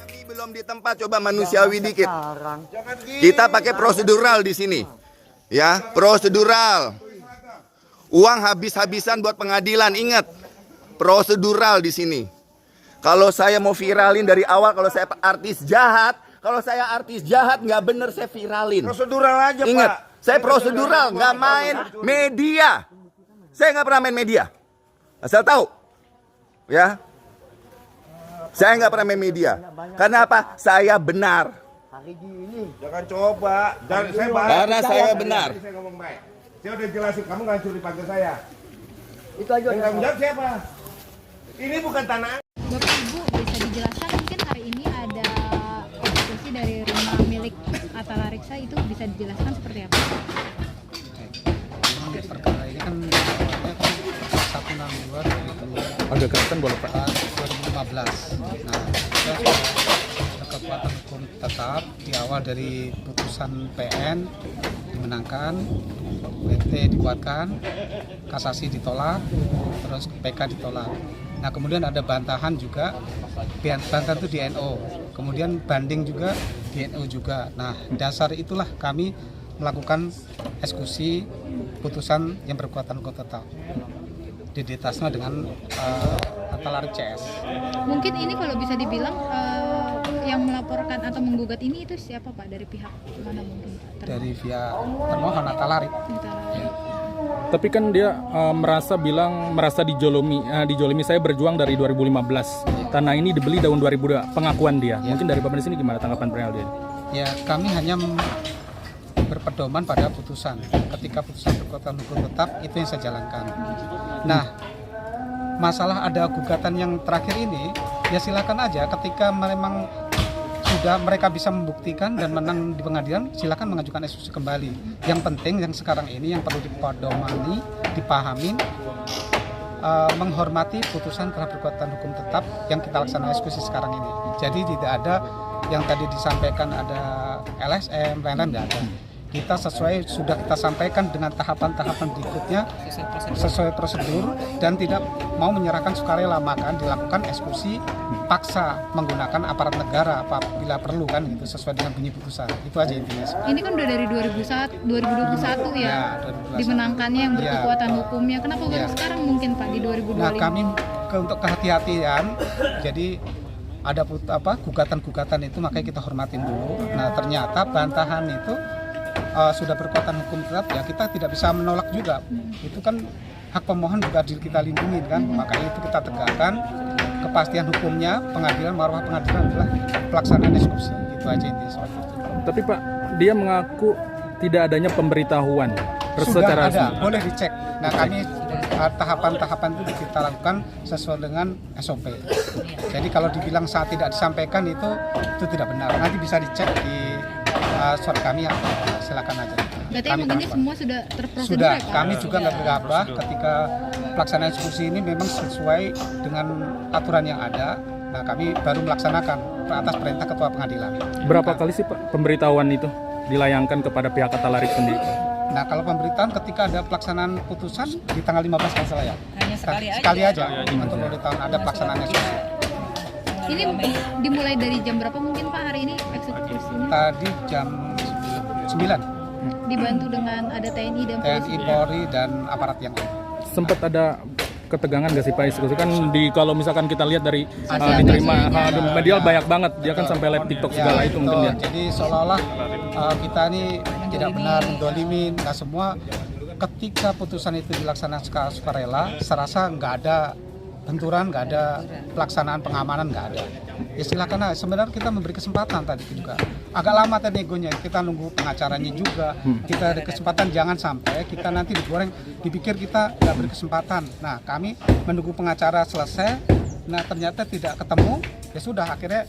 Kami belum di tempat, coba manusiawi dikit. Kita pakai prosedural di sini. Ya, prosedural. Uang habis-habisan buat pengadilan, ingat. Prosedural di sini. Kalau saya mau viralin dari awal, kalau saya artis jahat, nggak bener saya viralin. Prosedural aja, ingat, Pak. saya prosedural, nggak main media. Saya nggak pernah main media. Asal tahu, ya. Saya nggak pernah main media. Karena apa? Saya benar. Jangan coba. Karena saya benar. Saya ngomong baik. Saya udah jelasin, kamu nggak curi panggil saya. Itu aja. Yang tanggung jawab siapa? Ini bukan tanah. Bapak Ibu bisa dijelaskan mungkin hari ini ada eksekusi dari rumah milik Atala Reksa, itu bisa dijelaskan seperti apa? Perkara ini kan 162 agak keretan boleh Pak. 2015. Nah, kita sudah kekuatan hukum tetap di awal dari putusan PN dimenangkan, PT dikuatkan, kasasi ditolak, terus PK ditolak. Nah, kemudian ada bantahan juga, bantahan itu di NO, kemudian banding juga di NO juga. Nah, dasar itulah kami melakukan eksekusi putusan yang berkekuatan hukum tetap di atasnya dengan Atala CS. Mungkin ini kalau bisa dibilang yang melaporkan atau menggugat ini itu siapa Pak? Dari pihak mana mungkin? Dari via termohon Atala. Ya. Tapi kan dia merasa dijolimi. Saya berjuang dari 2015. Tanah ini dibeli tahun 2002, pengakuan dia. Ya. Mungkin dari Bapak di sini gimana tanggapan perihal dia? Ya, kami hanya berpedoman pada putusan. Ketika putusan berkekuatan hukum tetap, itu yang saya jalankan. Nah, masalah ada gugatan yang terakhir ini, ya silakan aja. Ketika memang sudah mereka bisa membuktikan dan menang di pengadilan, silakan mengajukan eksekusi kembali. Yang penting yang sekarang ini yang perlu dipedomani, dipahamin, menghormati putusan telah berkekuatan hukum tetap yang kita laksanakan eksekusi sekarang ini. Jadi tidak ada yang tadi disampaikan ada LSM, lain-lain tidak ada. Kita sudah kita sampaikan dengan tahapan-tahapan berikutnya sesuai prosedur dan tidak mau menyerahkan sukarela, maka dilakukan eksekusi paksa menggunakan aparat negara apabila perlu kan gitu sesuai dengan bunyi putusan. Itu aja intinya. Ini kan udah dari 2021 ya, Ya, dimenangkannya yang berkekuatan hukumnya. Kenapa baru Ya. sekarang mungkin Pak di 2025? Nah, kami untuk kehati-hatian, jadi ada gugatan-gugatan itu makanya kita hormatin dulu. Nah, ternyata bantahan itu sudah berkekuatan hukum tetap, ya kita tidak bisa menolak juga. Itu kan hak pemohon juga kita lindungi kan, makanya itu kita tegakkan kepastian hukumnya. Pengadilan, marwah pengadilan adalah pelaksanaan eksekusi. Itu aja intinya soal itu. Tapi Pak, dia mengaku tidak adanya pemberitahuan Sudah ada, boleh dicek. Nah, kami tahapan-tahapan itu kita lakukan sesuai dengan SOP. Jadi kalau dibilang saat tidak disampaikan itu tidak benar. Nanti bisa dicek di surat kami, ya silakan aja. Berarti Kami emang ini tanggap. semua sudah terprosedur Sudah, ya Pak? kami juga nggak gegabah ketika pelaksanaan eksekusi ini memang sesuai dengan aturan yang ada. Nah, kami baru melaksanakan atas perintah ketua pengadilan. Berapa kali sih Pak pemberitahuan itu dilayangkan kepada pihak Atala Reksa sendiri? Nah, kalau pemberitaan ketika ada pelaksanaan putusan di tanggal 15 kalau salah ya. Hanya Sekali aja untuk pemberitahuan ada pelaksanaan eksekusi. Ini dimulai dari jam berapa mungkin Pak hari ini eksekusi ini? Tadi jam 9, Dibantu dengan ada TNI dan polisi. TNI, Polri, dan aparat yang lain. Sempat ada ketegangan gak sih Pak eksekusi? Kan kalau misalkan kita lihat dari Sosial diterima medianya. di media banyak banget, dia kan sampai live TikTok segala itu mungkin betul. ya. Jadi seolah-olah kita ini tidak benar mendolimin. Nah, semua ketika putusan itu dilaksanakan secara sukarela, serasa nggak ada benturan, nggak ada pelaksanaan pengamanan, nggak ada. Ya silakan aja. Sebenarnya kita memberi kesempatan tadi juga. Agak lama tadi negonya, kita nunggu pengacaranya juga. Kita ada kesempatan, jangan sampai kita nanti digoreng, dipikir kita nggak beri kesempatan. Nah, kami menunggu pengacara selesai. Nah, ternyata tidak ketemu. Ya sudah, akhirnya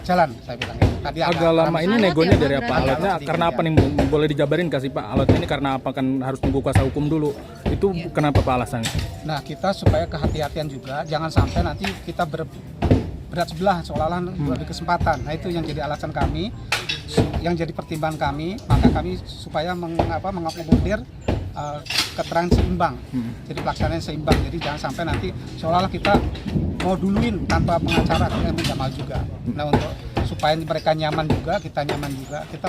jalan, saya bilang. Tadi Agak lama ini Alat negonya ya, dari Pak, apa? berarti? Alatnya karena apa nih? Boleh dijabarin kasih Pak? Alatnya ini karena apa? Kan harus tunggu kuasa hukum dulu. Itu kenapa Pak alasannya? Nah, kita supaya kehati-hatian juga, jangan sampai nanti kita berat sebelah seolah-olah diberi kesempatan. Nah, itu yang jadi alasan kami, yang jadi pertimbangan kami, maka kami supaya mengakomodir keterangan seimbang. Jadi pelaksanaan seimbang. Jadi jangan sampai nanti seolah-olah kita mau duluin tanpa pengacara, kita tidak mau juga. Nah, untuk supaya mereka nyaman juga, kita nyaman juga, kita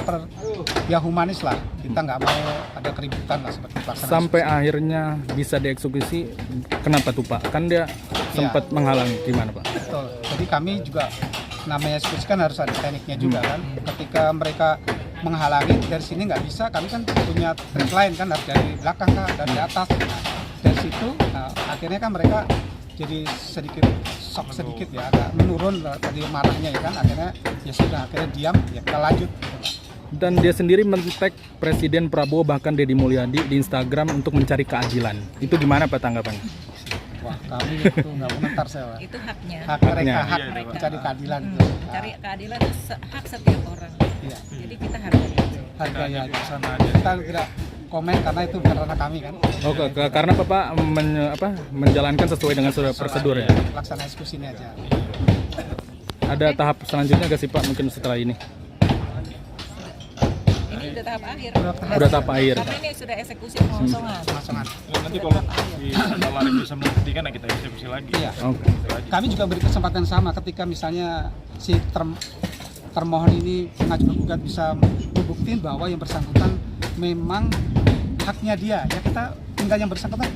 ya humanis lah. Kita nggak mau ada keributan lah seperti pelaksanaan. Sampai akhirnya bisa dieksekusi, kenapa tuh Pak? Kan dia sempat menghalangi, gimana Pak? Betul. Jadi kami juga namanya eksekusi kan harus ada tekniknya juga kan. Ketika mereka menghalangi dari sini nggak bisa, kami kan punya trik lain kan, harus dari belakang kan, dari atas. Nah, dari situ, nah, akhirnya kan mereka jadi sedikit shock sedikit ya, agak menurun tadi marahnya ya kan. Akhirnya ya sudah, akhirnya diam, ya kita lanjut. Dan dia sendiri men-tag Presiden Prabowo bahkan Deddy Mulyadi di Instagram untuk mencari keadilan. Itu gimana Pak tanggapannya? Wah, kami itu nggak komentar saya. Itu haknya. Hak mereka, Haknya. hak Mereka. mencari keadilan. Cari keadilan itu hak setiap orang. Iya. Jadi kita hargai aja. Harganya kita tidak komen karena itu karena kami kan. Oh, karena Bapak menjalankan sesuai dengan prosedur ya. Pelaksanaan eksekusi ini aja. Ada tahap selanjutnya nggak sih Pak mungkin setelah ini? Ini udah tahap akhir. Udah tahap akhir. Karena ini sudah eksekusi pengosongan. Pemasangan. Nanti kalau si Talarik bisa membuktikan, ya kita eksekusi lagi. Iya. Oke. Kami juga beri kesempatan sama ketika misalnya si termohon ini pengajukan gugat bisa membuktikan bahwa yang bersangkutan memang haknya dia, ya kita tinggal yang bersangkutan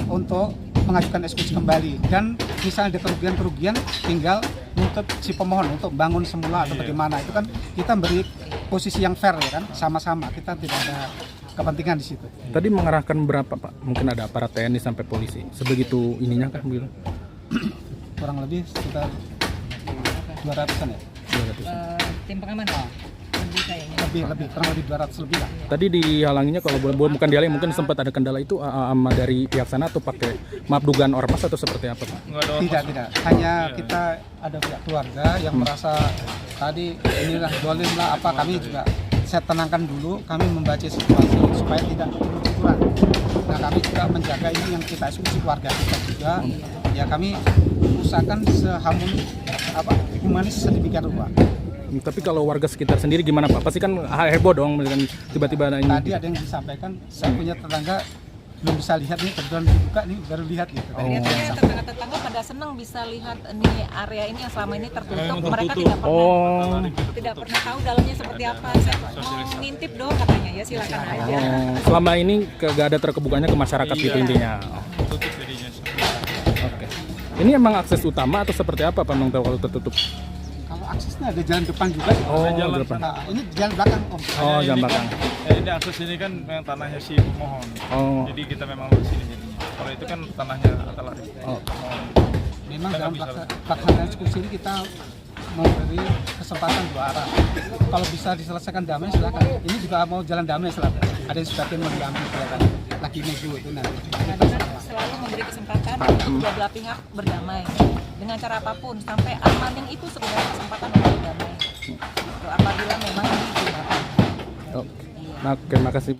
untuk mengajukan eksekusi kembali, dan misalnya ada kerugian tinggal nuntut si pemohon untuk bangun semula atau bagaimana, itu kan kita beri posisi yang fair ya kan, sama-sama, kita tidak ada kepentingan di situ. Tadi mengerahkan berapa Pak? Mungkin ada aparat TNI sampai polisi. Sebegitu ininya kan bilang? Kurang lebih sekitar 200-an ya. 200. Tim pengaman. Lebih kayaknya. Lebih kurang lebih 200 lebih lah. Tadi dihalanginya kalau bukan dihalangi, mungkin sempat ada kendala itu sama dari pihak sana atau pakai maaf dugaan ormas atau seperti apa Pak? Nggak ada ormas. Tidak. Hanya kita ada pihak keluarga yang merasa tadi inilah dolim lah apa, kami juga saya tenangkan dulu, kami membaca situasi supaya tidak berkurang. Nah, kami juga menjaga ini yang kita eksekusi keluarga kita juga. Ya kami usahakan humanis sedemikian rupa. Tapi kalau warga sekitar sendiri gimana Pak? Pasti kan heboh dong dengan tiba-tiba ada ini. Tadi ada yang disampaikan, saya punya tetangga belum bisa lihat nih, kebetulan dibuka nih baru lihat gitu. Kelihatannya tetangga-tetangga pada senang bisa lihat ini area ini yang selama ini tertutup. Mereka tidak pernah tahu dalamnya seperti apa. Saya mau ngintip dong katanya, ya silakan aja. Selama ini gak ada terkebukanya ke masyarakat gitu intinya. Tutup jadinya. Oke. Ini emang akses utama atau seperti apa Pak? Memang tahu kalau tertutup? Kalau aksesnya ada jalan depan juga. Oh, jalan depan. Nah, ini jalan belakang Om. Oh, Ini jam kan- belakang. ini akses ini kan memang tanahnya si pemohon. Oh. Jadi kita memang di sini jadinya. Kalau itu kan tanahnya Talarik. Oh. Memang Kita dalam nggak bisa. pelaksanaan eksekusi ini kita memberi kesempatan dua arah. Kalau bisa diselesaikan damai silakan. Ini juga mau jalan damai silakan. Ada yang sebagian mau diambil kelihatan. Lagi nego itu nanti. Karena kan selalu memberi kesempatan untuk kedua belah pihak berdamai dengan cara apapun, sampai amaning itu sebenarnya kesempatan untuk berdamai. Apabila memang ini digunakan. Oke. Nah, terima kasih.